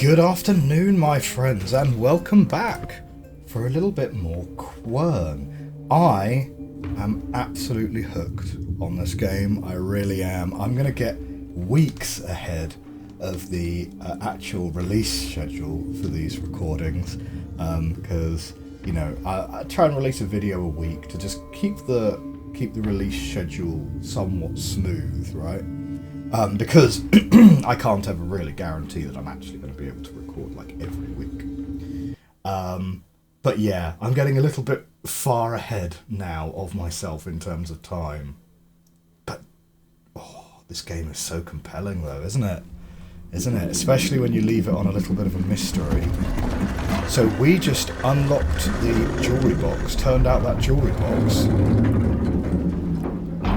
Good afternoon, my friends, and welcome back for a little bit more Quern. I am absolutely hooked on this game. I really am. I'm going to get weeks ahead of the actual release schedule for these recordings because, you know, I try and release a video a week to just keep the release schedule somewhat smooth, right? Because I can't ever really guarantee that I'm actually going to be able to record like every week. But yeah, I'm getting a little bit far ahead now of myself in terms of time. But this game is so compelling though, isn't it? Isn't it? Especially when you leave it on a little bit of a mystery. So we just unlocked the jewellery box. Turned out that jewellery box,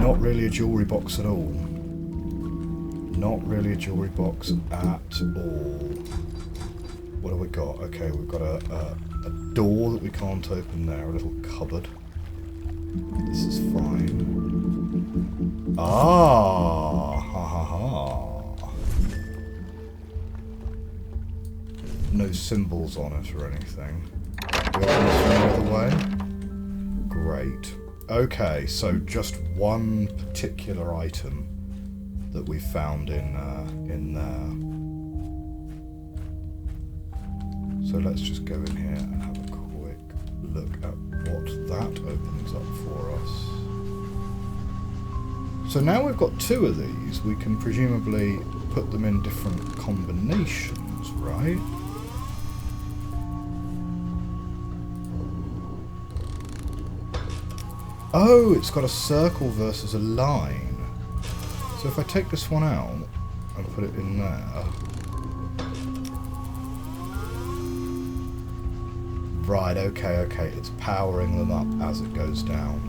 not really a jewellery box at all. Not really a jewellery box at all. What have we got? Okay, we've got a door that we can't open there, a little cupboard. This is fine. Ah, ha ha ha. No symbols on it or anything. We open this from the other way? Great. Okay, so just one particular item that we found in there. So let's just go in here and have a quick look at what that opens up for us. So now we've got two of these, we can presumably put them in different combinations, right? Oh, it's got a circle versus a line. So if I take this one out and put it in there... Right, okay, it's powering them up as it goes down.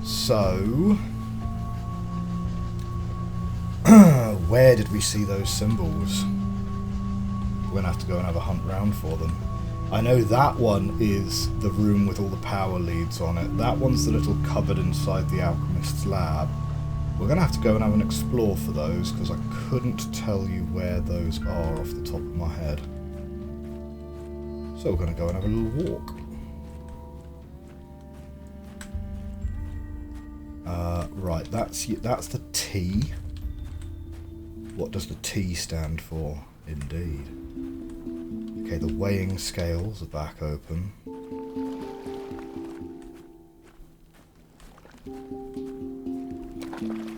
So... where did we see those symbols? We're going to have to go and have a hunt round for them. I know that one is the room with all the power leads on it. That one's the little cupboard inside the alchemist's lab. We're going to have to go and have an explore for those, because I couldn't tell you where those are off the top of my head. So we're going to go and have a little walk. Right, that's the T. What does the T stand for? Indeed. Okay, the weighing scales are back open.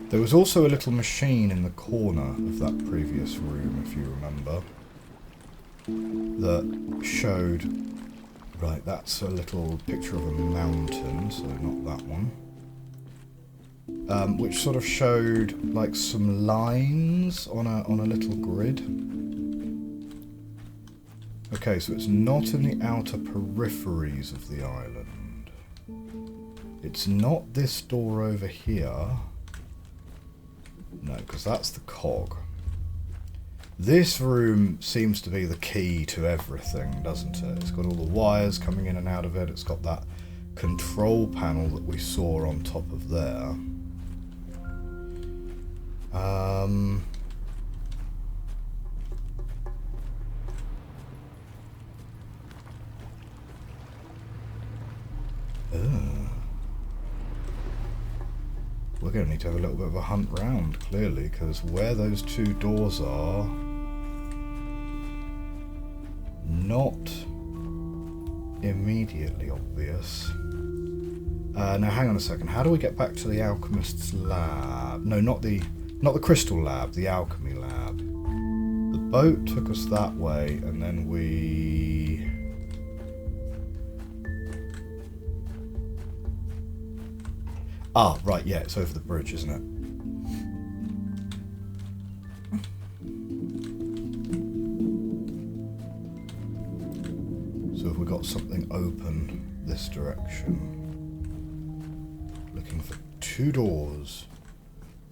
There was also a little machine in the corner of that previous room, if you remember, that showed... Right, that's a little picture of a mountain, so not that one. Which sort of showed like some lines on a little grid. Okay, so it's not in the outer peripheries of the island. It's not this door over here. No, because that's the cog. This room seems to be the key to everything, doesn't it? It's got all the wires coming in and out of it. It's got that control panel that we saw on top of there. We're going to need to have a little bit of a hunt round, clearly, because where those two doors are... not immediately obvious. Now, hang on a second. How do we get back to the alchemist's lab? No, not the crystal lab, the alchemy lab. The boat took us that way, and then we... Ah, right, yeah, it's over the bridge, isn't it? So have we got something open this direction? Looking for two doors.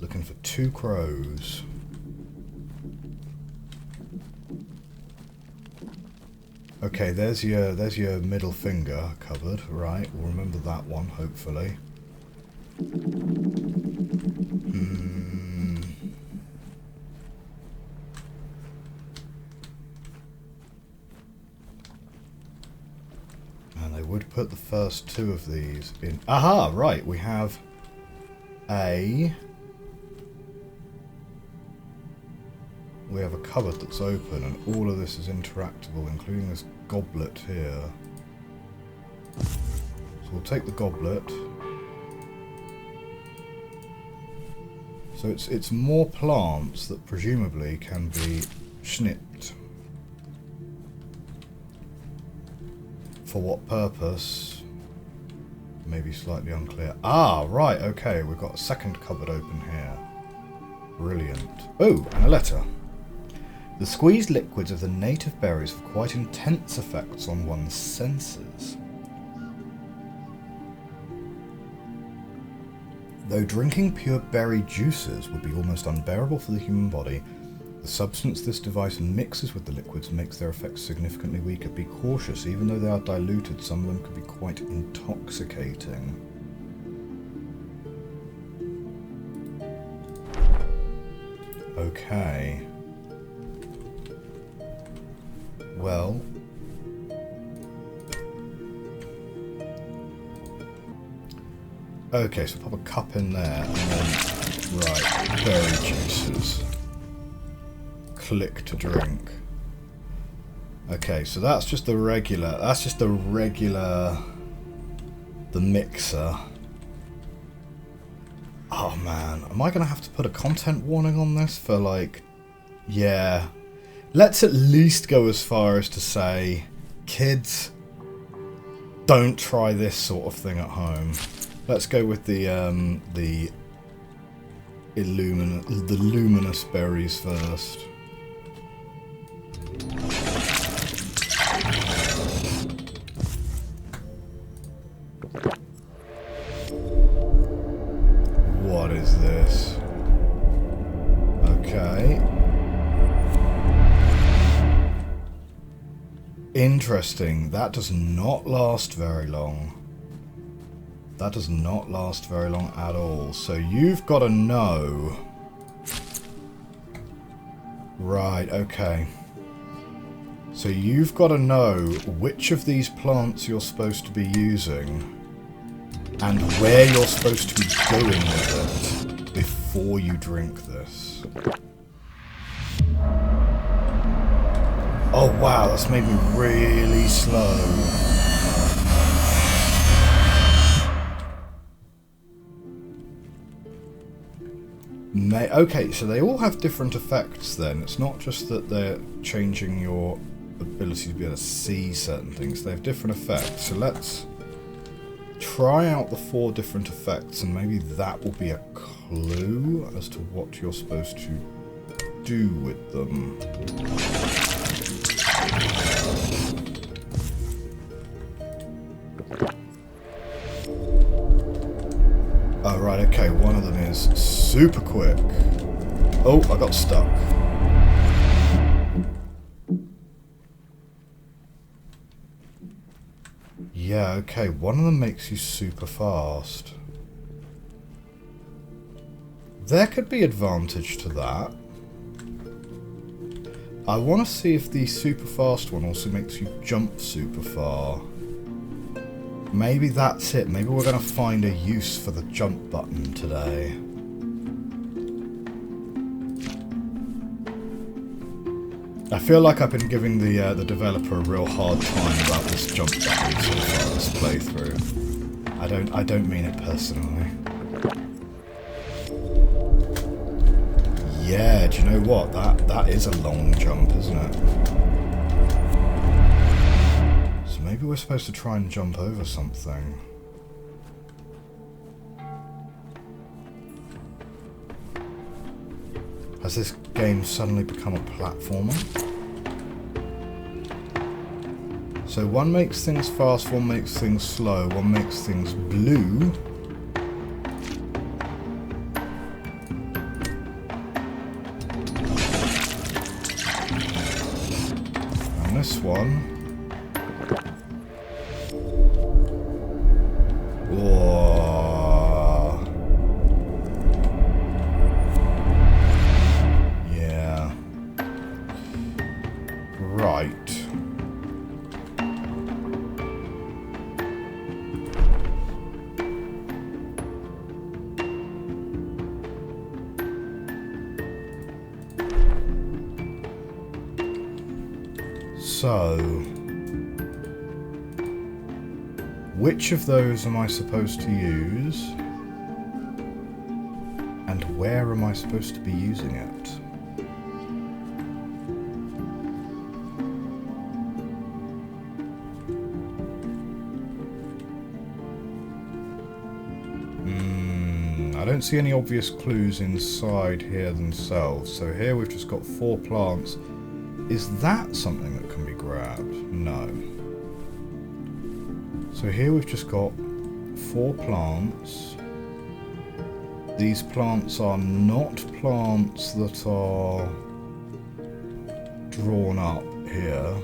Looking for two crows. Okay, there's your middle finger cupboard, right? We'll remember that one, hopefully. would put the first two of these in. Aha, right, we have a cupboard that's open and all of this is interactable, including this goblet here. So we'll take the goblet. So it's more plants that presumably can be snipped. For what purpose? Maybe slightly unclear. Ah, right, okay, we've got a second cupboard open here. Brilliant. Oh, and a letter. The squeezed liquids of the native berries have quite intense effects on one's senses. Though drinking pure berry juices would be almost unbearable for the human body, the substance this device mixes with the liquids makes their effects significantly weaker. Be cautious, even though they are diluted, some of them could be quite intoxicating. Okay. Well... okay, so pop a cup in there, and then... right, berry juices. Click to drink. Okay, so that's just the regular... that's just the regular... the mixer. Oh man, am I going to have to put a content warning on this for like... yeah. Let's at least go as far as to say, kids, don't try this sort of thing at home. Let's go with the luminous berries first. What is this? Okay. Interesting. That does not last very long. That does not last very long at all. So you've got to know... right, okay. So you've got to know which of these plants you're supposed to be using and where you're supposed to be going with it before you drink this. Oh wow, that's made me really slow. Okay, so they all have different effects then. It's not just that they're changing your ability to be able to see certain things. They have different effects. So let's try out the 4 different effects and maybe that will be a clue as to what you're supposed to do with them. Oh, right, okay, one of them is super quick. Oh, I got stuck. Yeah, okay, one of them makes you super fast. There could be advantage to that. I want to see if the super fast one also makes you jump super far. Maybe that's it. Maybe we're going to find a use for the jump button today. I feel like I've been giving the developer a real hard time about this jump button so far this playthrough. I don't mean it personally. Yeah, do you know what? That is a long jump, isn't it? So maybe we're supposed to try and jump over something. Has this game suddenly become a platformer? So one makes things fast, one makes things slow, one makes things blue. And this one... whoa. Yeah. Right. So, which of those am I supposed to use? And where am I supposed to be using it? I don't see any obvious clues inside here themselves. So here we've just got 4 plants. Is that something that can be grabbed? No. So here we've just got 4 plants. These plants are not plants that are drawn up here.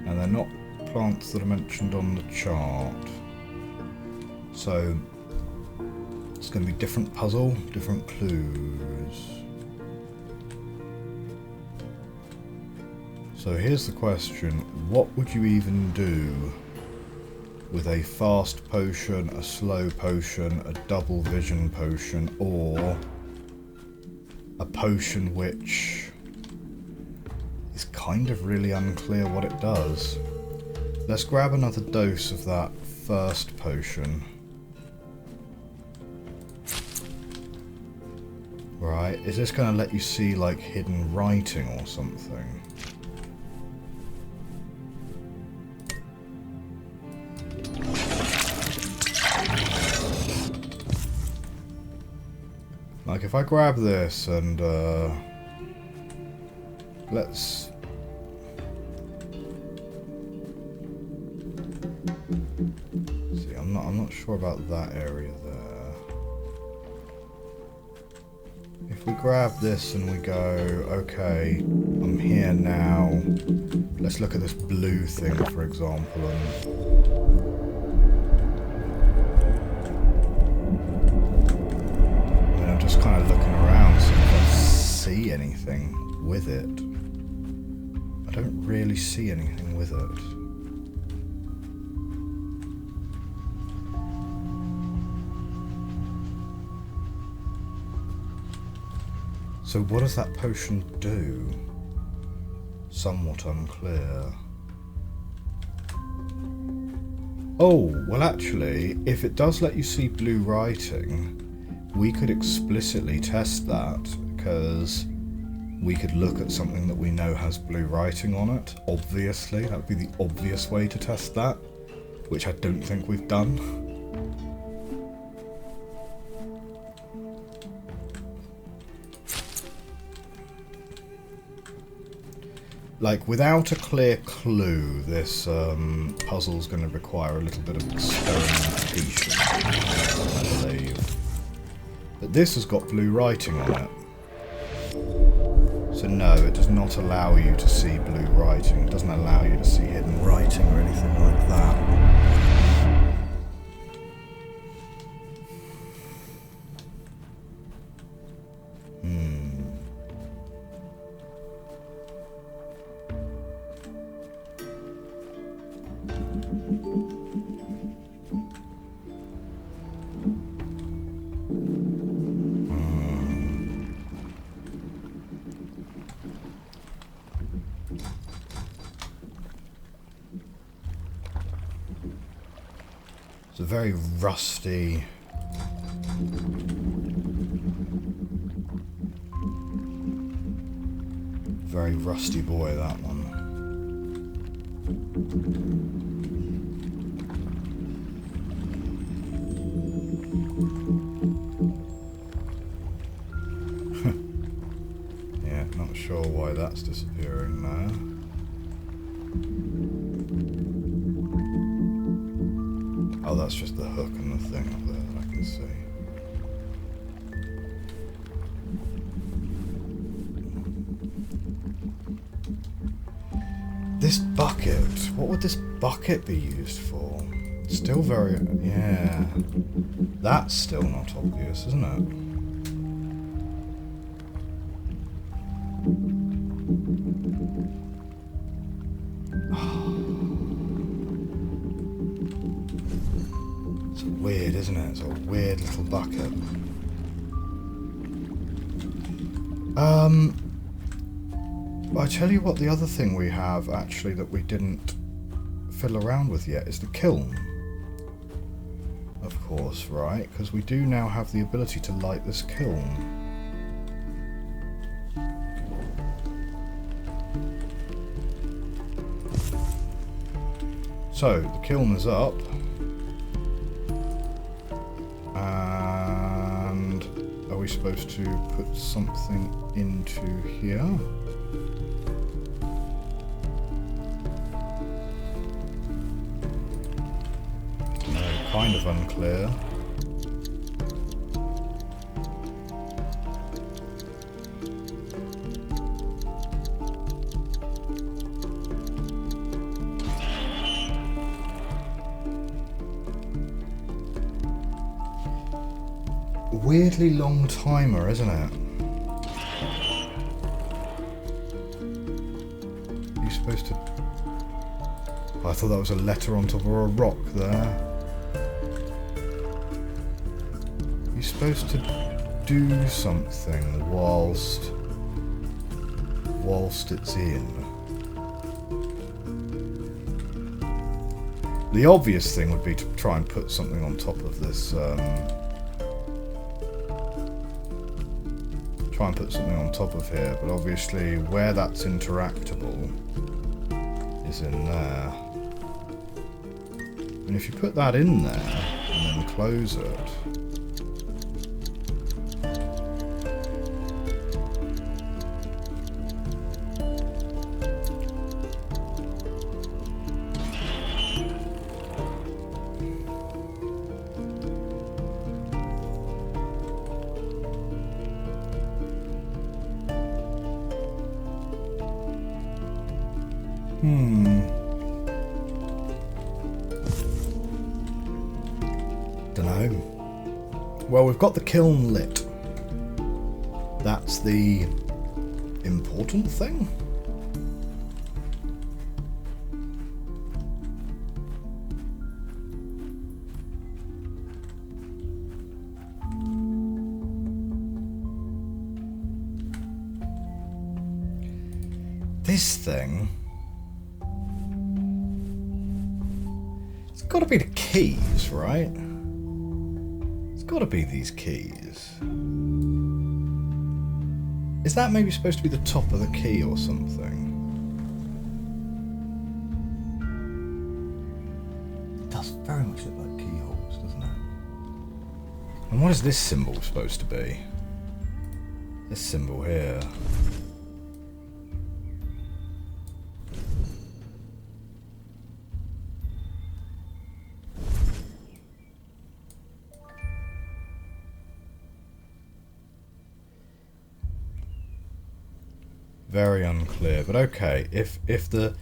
And they're not plants that are mentioned on the chart. So it's going to be different puzzle, different clues. So here's the question: what would you even do with a fast potion, a slow potion, a double vision potion, or a potion which is kind of really unclear what it does? Let's grab another dose of that first potion. Right, is this going to let you see like hidden writing or something? Like if I grab this and let's... see, I'm not sure about that area there. If we grab this and we go, okay, I'm here now. Let's look at this blue thing, for example, and I'm just kind of looking around, seeing if I see anything with it. I don't really see anything with it. So what does that potion do? Somewhat unclear. Oh, well actually, if it does let you see blue writing, we could explicitly test that, because we could look at something that we know has blue writing on it. Obviously, that would be the obvious way to test that, which I don't think we've done. Like, without a clear clue, this puzzle's going to require a little bit of experimentation, I believe. But this has got blue writing on it. So no, it does not allow you to see blue writing. It doesn't allow you to see hidden writing or anything like that. It's a very rusty... very rusty boy, that one. Yeah, not sure why that's disappearing now. Oh, that's just the hook and the thing up there that I can see. This bucket, what would this bucket be used for? Still very, yeah. That's still not obvious, isn't it? It's weird, isn't it? It's a weird little bucket. I tell you what, the other thing we have actually that we didn't fiddle around with yet is the kiln. Of course, right? Because we do now have the ability to light this kiln. So, the kiln is up. And are we supposed to put something into here? No, kind of unclear. Weirdly long timer, isn't it? You're supposed to... Oh, I thought that was a letter on top of a rock there. You're supposed to do something whilst it's in. The obvious thing would be to try and put something on top of this. Try and put something on top of here, but obviously where that's interactable is in there. And if you put that in there and then close it, dunno. Well, we've got the kiln lit. That's the important thing. This thing... It's got to be the keys, right? It's got to be these keys. Is that maybe supposed to be the top of the key or something? It does very much look like keyholes, doesn't it? And what is this symbol supposed to be? This symbol here. Very unclear, but okay. If the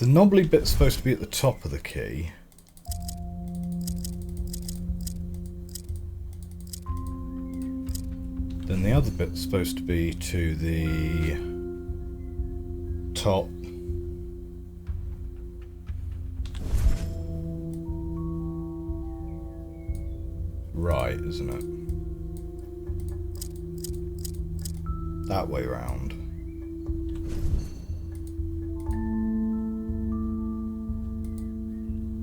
knobbly bit's supposed to be at the top of the key, then the other bit's supposed to be to the top. Right, isn't it? That way round.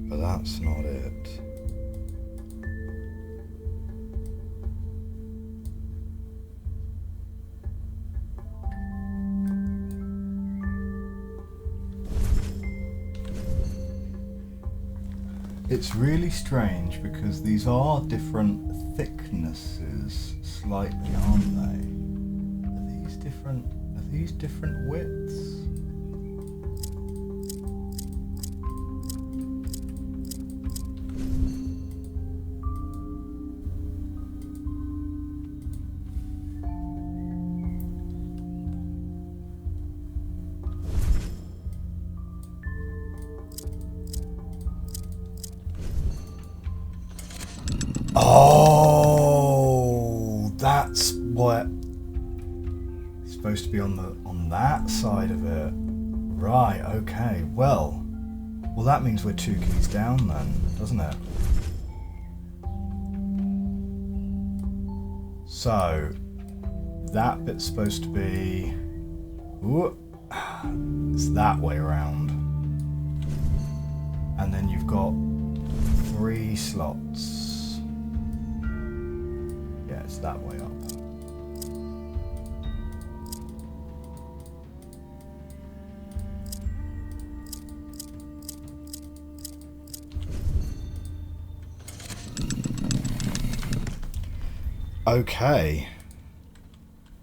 But that's not it. It's really strange because these are different thicknesses slightly, aren't they? Are these different widths? Oh, that's what it's supposed to be on that side of it. Right, okay. Well, that means we're 2 keys down then, doesn't it? So, that bit's supposed to be... Ooh, it's that way around. And then you've got 3 slots. Yeah, it's that way up. Okay.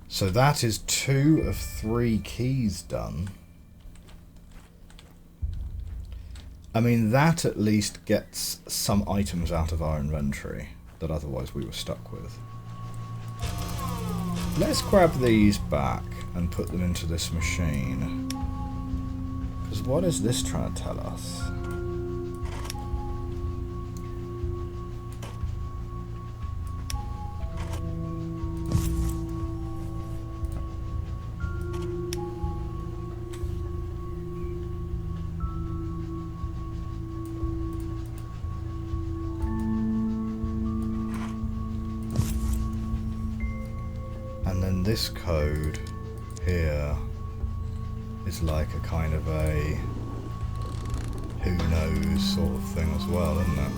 So that is 2 of 3 keys done. I mean, that at least gets some items out of our inventory that otherwise we were stuck with. Let's grab these back and put them into this machine. Because what is this trying to tell us? And then this code here is like a kind of a who knows sort of thing as well, isn't it?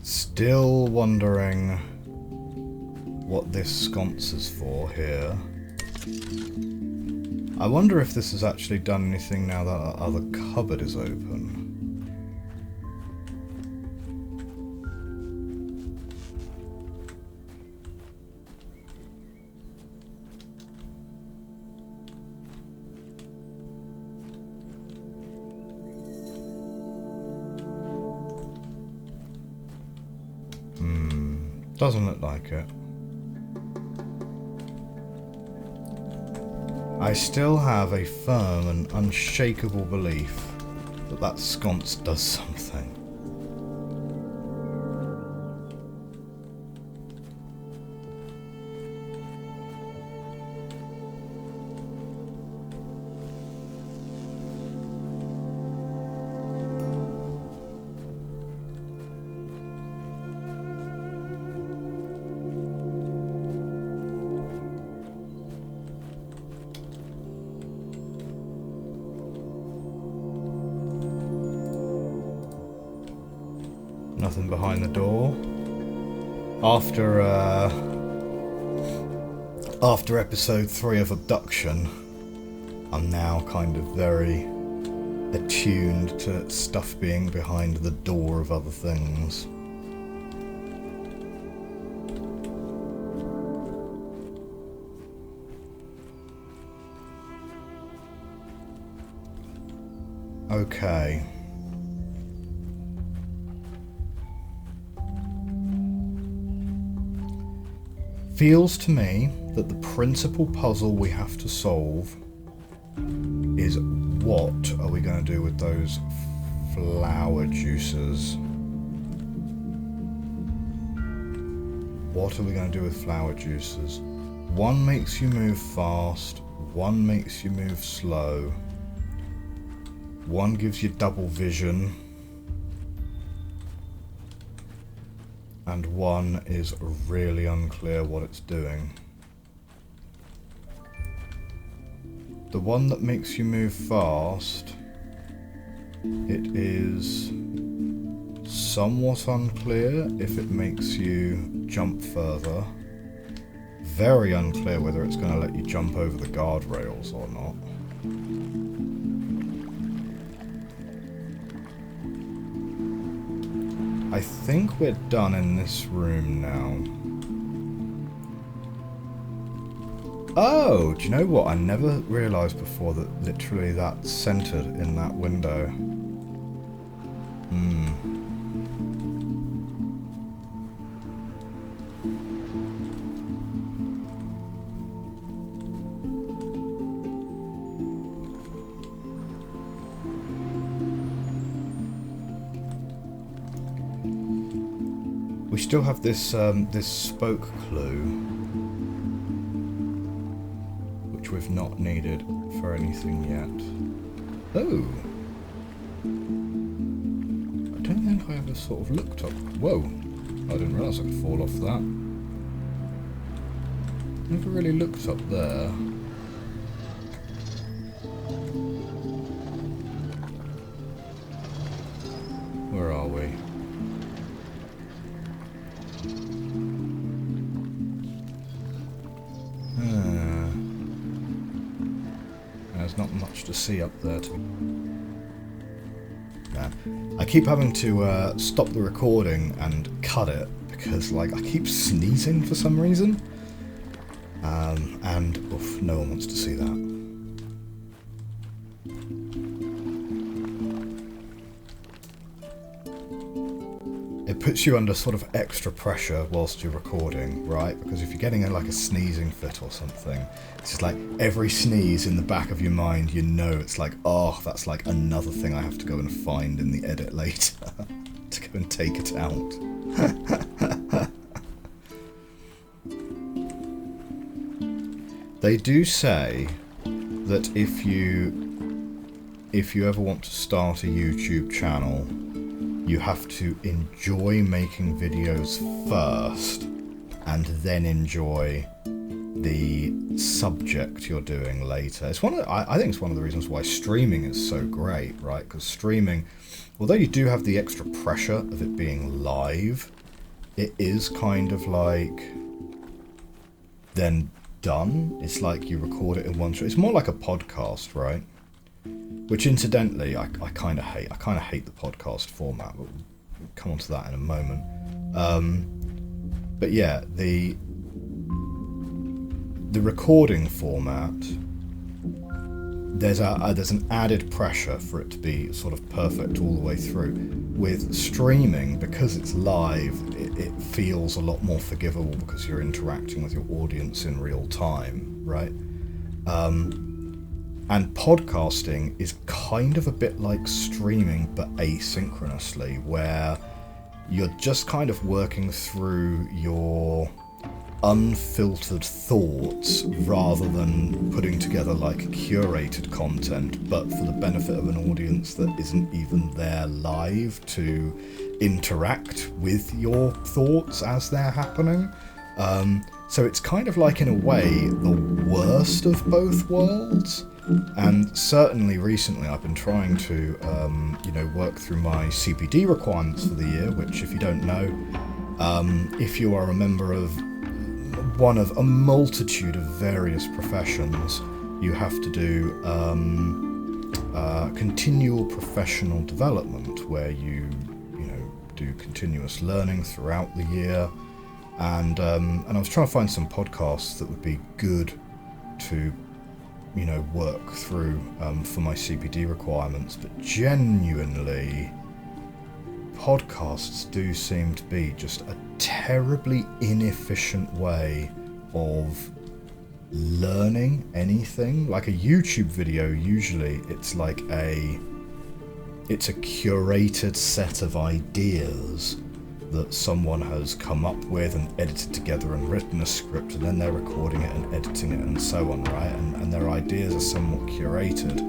Still wondering what this sconce is for here. I wonder if this has actually done anything now that our other cupboard is open. Doesn't look like it. I still have a firm and unshakable belief that that sconce does something. Nothing behind the door. After episode 3 of Abduction, I'm now kind of very attuned to stuff being behind the door of other things. Okay. Feels to me that the principal puzzle we have to solve is what are we going to do with those flower juices? What are we going to do with flower juices? One makes you move fast, one makes you move slow, one gives you double vision, and one is really unclear what it's doing. The one that makes you move fast, it is somewhat unclear if it makes you jump further. Very unclear whether it's going to let you jump over the guardrails or not. I think we're done in this room now. Oh, do you know what? I never realised before that literally that's centred in that window. We still have this this spoke clue, which we've not needed for anything yet. Oh! I don't think I ever sort of looked up... Whoa! I didn't realise I could fall off that. Never really looked up there. Where are we? There's not much to see up there. I keep having to stop the recording and cut it because, like, I keep sneezing for some reason. And oof, no one wants to see that. It puts you under sort of extra pressure whilst you're recording, right? Because if you're getting like a sneezing fit or something, it's just like every sneeze in the back of your mind, you know, it's like, oh, that's like another thing I have to go and find in the edit later to go and take it out. They do say that if you ever want to start a YouTube channel, you have to enjoy making videos first and then enjoy the subject you're doing later. It's I think it's one of the reasons why streaming is so great, right? Because streaming, although you do have the extra pressure of it being live, it is kind of like then done. It's like you record it in one shot. It's more like a podcast, right? Which, incidentally, I kind of hate. I kind of hate the podcast format, but we'll come on to that in a moment. But yeah, the recording format, there's an added pressure for it to be sort of perfect all the way through. With streaming, because it's live, it feels a lot more forgivable because you're interacting with your audience in real time, right? And podcasting is kind of a bit like streaming, but asynchronously, where you're just kind of working through your unfiltered thoughts rather than putting together like curated content, but for the benefit of an audience that isn't even there live to interact with your thoughts as they're happening. So it's kind of like, in a way, the worst of both worlds. And certainly recently I've been trying to, work through my CPD requirements for the year, which, if you don't know, if you are a member of one of a multitude of various professions, you have to do continual professional development, where you do continuous learning throughout the year. And I was trying to find some podcasts that would be good to work through for my CPD requirements, but genuinely, podcasts do seem to be just a terribly inefficient way of learning anything. Like a YouTube video, usually it's a curated set of ideas that someone has come up with and edited together and written a script, and then they're recording it and editing it and so on, right? And their ideas are somewhat curated.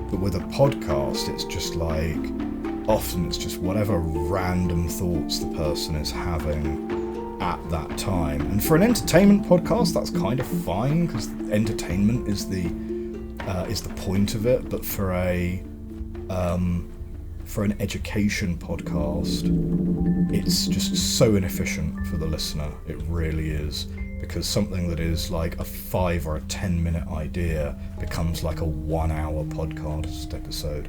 But with a podcast, it's just like, often it's just whatever random thoughts the person is having at that time. And for an entertainment podcast, that's kind of fine, because entertainment is the point of it. But for an education podcast, it's just so inefficient for the listener. It really is, because something that is like a 5 or a 10 minute idea becomes like a 1 hour podcast episode.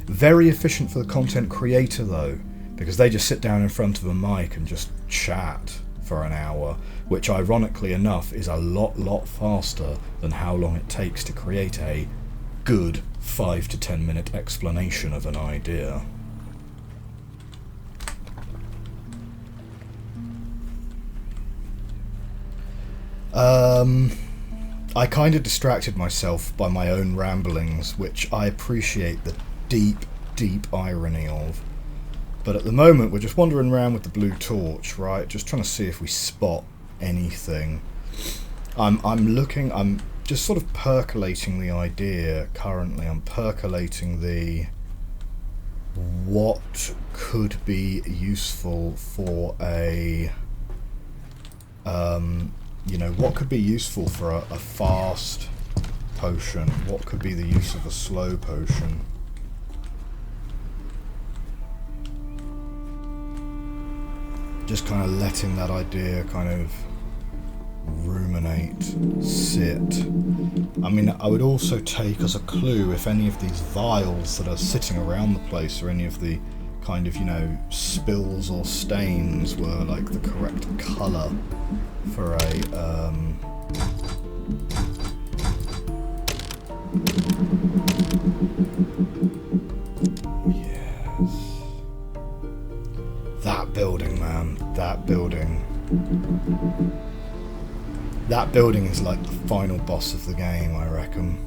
Very efficient for the content creator though, because they just sit down in front of a mic and just chat for an hour, which ironically enough is a lot faster than how long it takes to create a good 5 to 10 minute explanation of an idea. I kind of distracted myself by my own ramblings, which I appreciate the deep irony of, But at the moment we're just wandering around with the blue torch, right? Just trying to see if we spot anything. I'm just sort of percolating the idea currently. I'm percolating the what could be useful for a you know, what could be useful for a fast potion? What could be the use of a slow potion? Just kind of letting that idea kind of ruminate, sit. I mean, I would also take as a clue if any of these vials that are sitting around the place or any of the kind of, you know, spills or stains were like the correct colour for a yes. That building, man, that building. That building is like the final boss of the game, I reckon.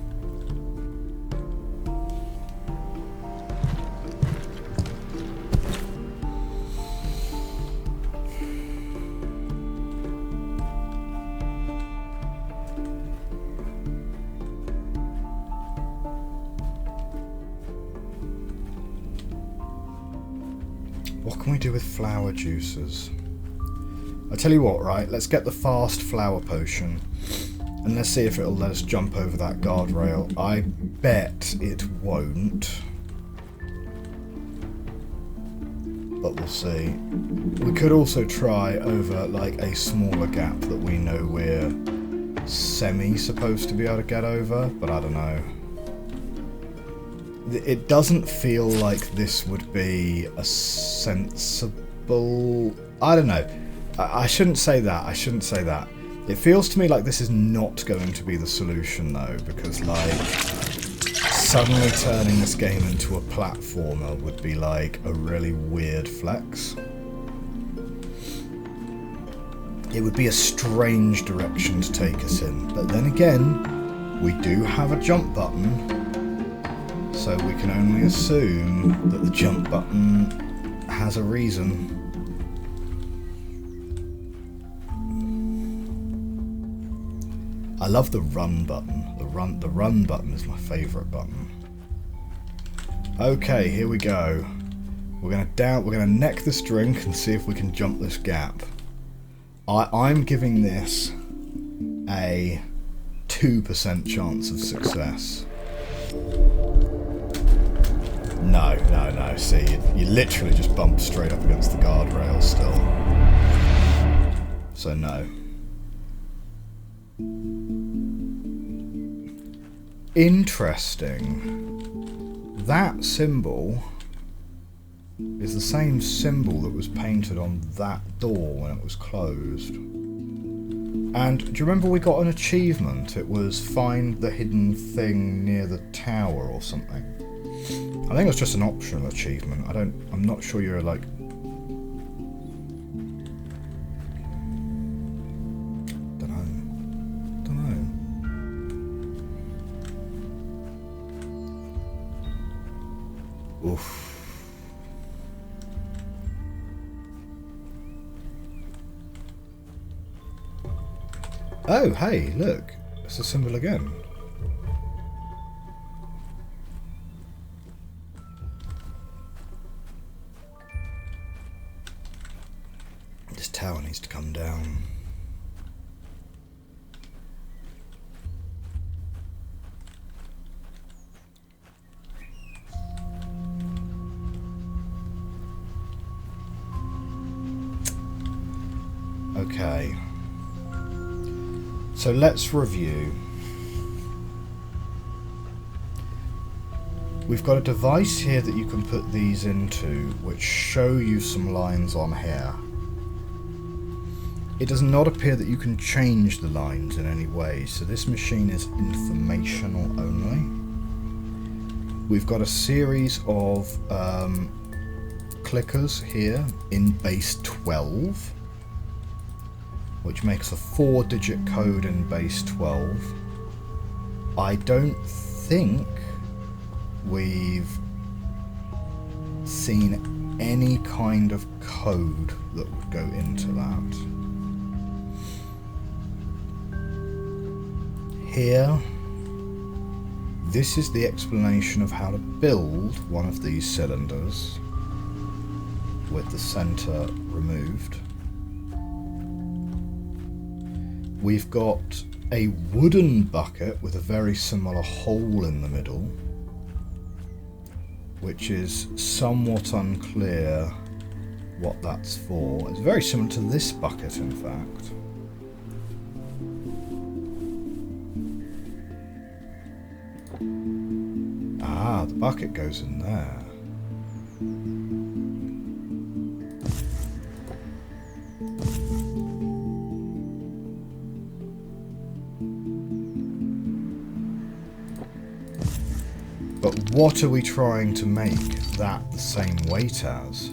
What can we do with flower juices? I'll tell you what, right, let's get the fast flower potion and let's see if it'll let us jump over that guardrail. I bet it won't, but we'll see. We could also try over like a smaller gap that we know we're supposed to be able to get over, but I don't know. It doesn't feel like this would be a sensible... I don't know. I shouldn't say that. I shouldn't say that. It feels to me like this is not going to be the solution, though, because, like, suddenly turning this game into a platformer would be, like, a really weird flex. It would be a strange direction to take us in. But then again, we do have a jump button, so we can only assume that the jump button has a reason. I love the run button. The run button is my favourite button. Okay, here we go. We're gonna neck this drink and see if we can jump this gap. I'm giving this a 2% chance of success. No. See, you literally just bump straight up against the guardrail still. So no. Interesting. That symbol is the same symbol that was painted on that door when it was closed. And do you remember we got an achievement? It was find the hidden thing near the tower or something. I think it was just an optional achievement. I'm not sure you're like... Dunno. Oof. Oh, hey, look. It's a symbol again. This tower needs to come down. Okay. So let's review. We've got a device here that you can put these into, which show you some lines on here. It does not appear that you can change the lines in any way, so this machine is informational only. We've got a series of clickers here in base 12, which makes a 4-digit code in base 12. I don't think we've seen any kind of code that would go into that. Here, this is the explanation of how to build one of these cylinders with the center removed. We've got a wooden bucket with a very similar hole in the middle, which is somewhat unclear what that's for. It's very similar to this bucket, in fact. Ah, the bucket goes in there. But what are we trying to make that the same weight as?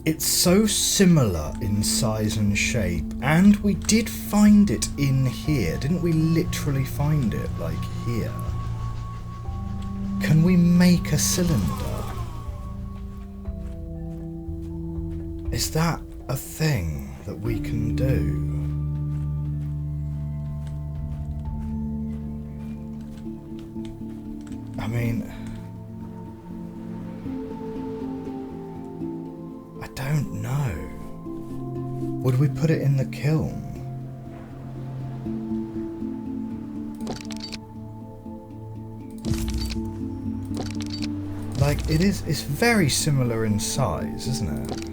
It's so similar in size and shape, and we did find it in here. Didn't we literally find it, like, here? Can we make a cylinder? Is that a thing that we can do? I mean, I don't know. Would we put it in the kiln? Like, it's very similar in size, isn't it?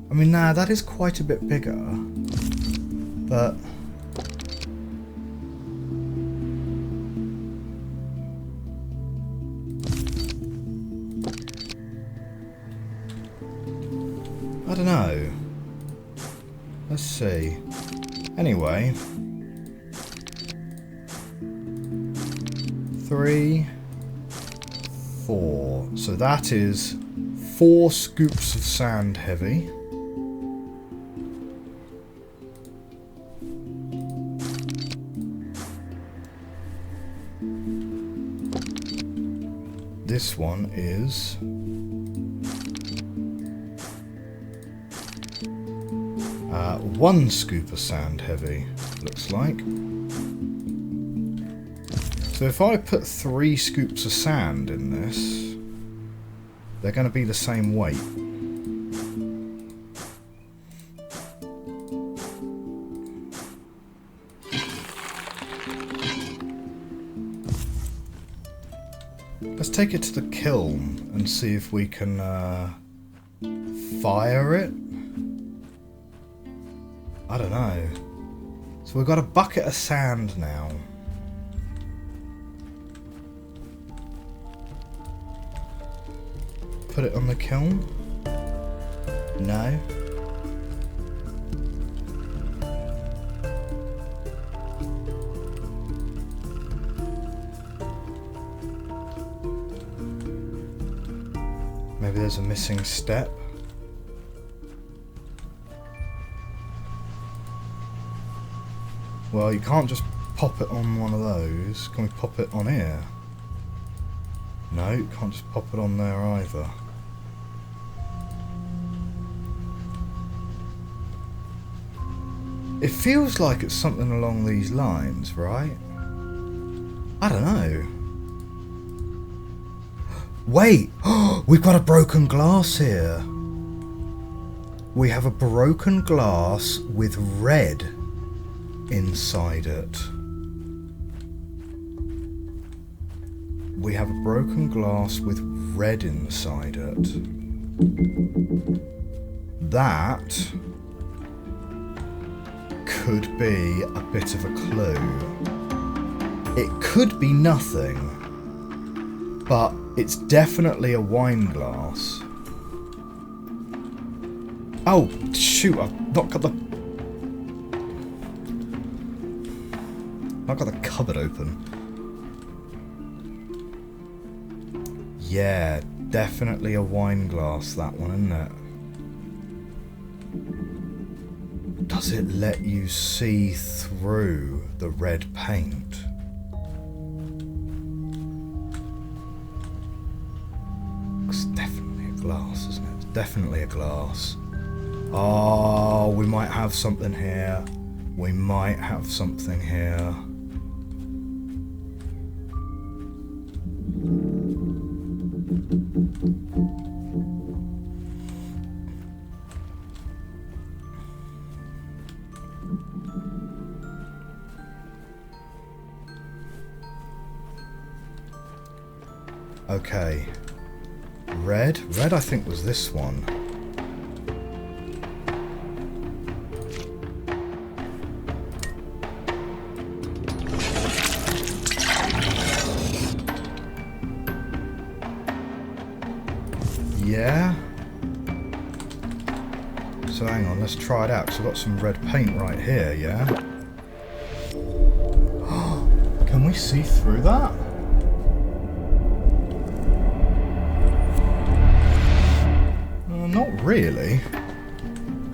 I mean, nah, that is quite a bit bigger, but I don't know. Let's see. Anyway, 3, 4. So that is 4 scoops of sand heavy. This one is 1 scoop of sand heavy, looks like. So if I put 3 scoops of sand in this, they're going to be the same weight. Let's take it to the kiln and see if we can fire it. I don't know. So we've got a bucket of sand now. Put it on the kiln? No. Maybe there's a missing step. Well, you can't just pop it on one of those. Can we pop it on here? No, you can't just pop it on there either. It feels like it's something along these lines, right? I don't know. Wait! We've got a broken glass here. We have a broken glass with red inside it. We have a broken glass with red inside it. That could be a bit of a clue. It could be nothing, but it's definitely a wine glass. Oh, shoot, I've not got the cupboard open. Yeah, definitely a wine glass, that one, isn't Does it let you see through the red paint? It's definitely a glass, isn't it? It's definitely a glass. Oh, we might have something here. We might have something here. Okay. Red? Red I think was this one. Yeah? So hang on, let's try it out, because I've got some red paint right here, yeah? Can we see through that? Not really.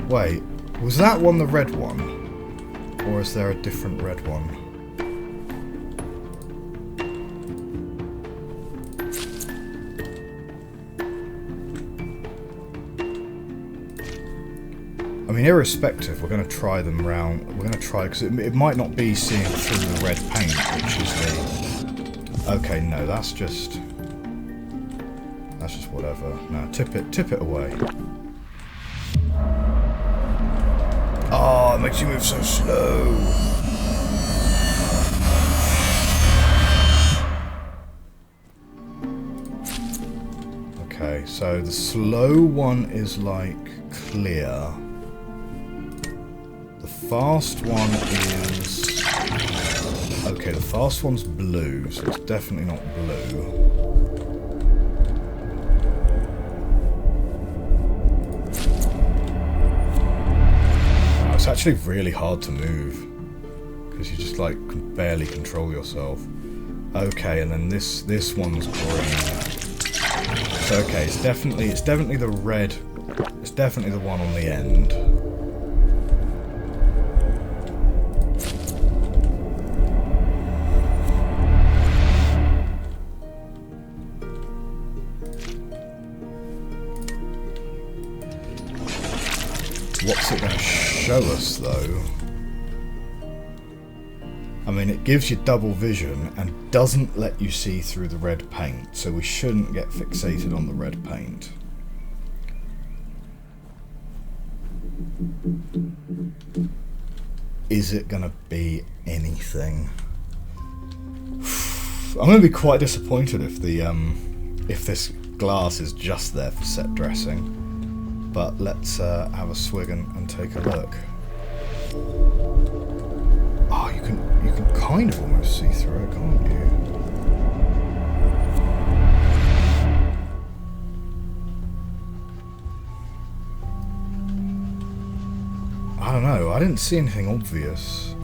Wait, was that one the red one? Or is there a different red one? I mean, irrespective, we're going to try them round. We're going to try, because it might not be seeing through the red paint, which is the... Okay, no, that's just whatever. No, tip it away. Oh, it makes you move so slow. Okay, so the slow one is like clear. The fast one is... Okay, the fast one's blue, so it's definitely not blue. It's actually really hard to move because you just like can barely control yourself. Okay, and then this one's green. So okay, it's definitely the red. It's definitely the one on the end. What's it going to show us, though? I mean, it gives you double vision and doesn't let you see through the red paint, so we shouldn't get fixated on the red paint. Is it going to be anything? I'm going to be quite disappointed if this glass is just there for set dressing. But let's have a swig and take a look. Oh, you can kind of almost see through it, can't you? I don't know. I didn't see anything obvious.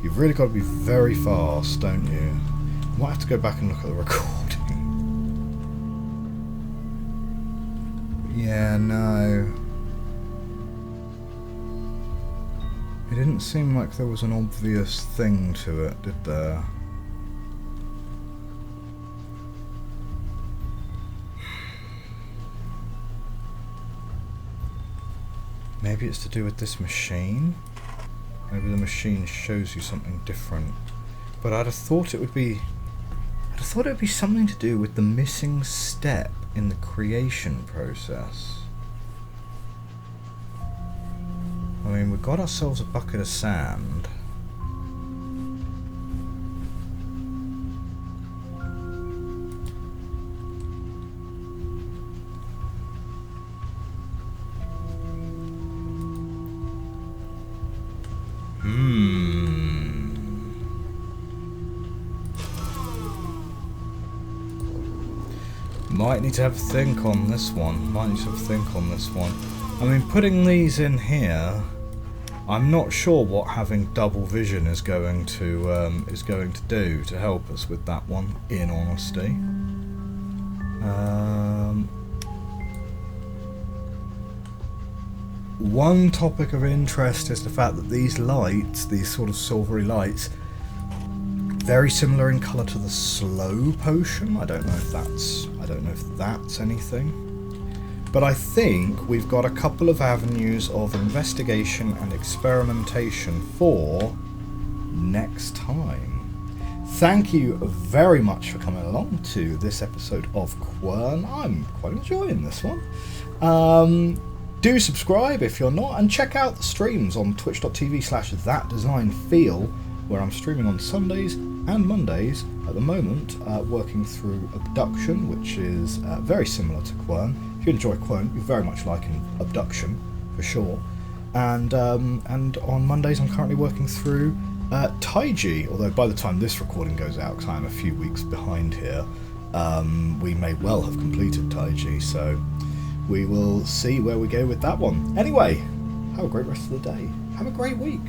You've really got to be very fast, don't you? I might have to go back and look at the recording. Yeah, no. It didn't seem like there was an obvious thing to it, did there? Maybe it's to do with this machine? Maybe the machine shows you something different. But I'd have thought it would be... something to do with the missing step in the creation process. I mean, we got ourselves a bucket of sand. Might need to have a think on this one. I mean, putting these in here, I'm not sure what having double vision is going to do to help us with that one, in honesty. One topic of interest is the fact that these lights, these sort of silvery lights, very similar in colour to the slow potion. I don't know if that's anything. But I think we've got a couple of avenues of investigation and experimentation for next time. Thank you very much for coming along to this episode of Quern. I'm quite enjoying this one. Do subscribe if you're not, and check out the streams on twitch.tv/thatdesignfeel, where I'm streaming on Sundays and Mondays at the moment, working through Abduction, which is very similar to Quern. If you enjoy Quern, you're very much liking Abduction, for sure. And on Mondays I'm currently working through Taiji, although by the time this recording goes out, because I'm a few weeks behind here, we may well have completed Taiji, so we will see where we go with that one. Anyway, have a great rest of the day. Have a great week.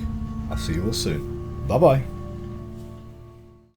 I'll see you all soon. Bye-bye.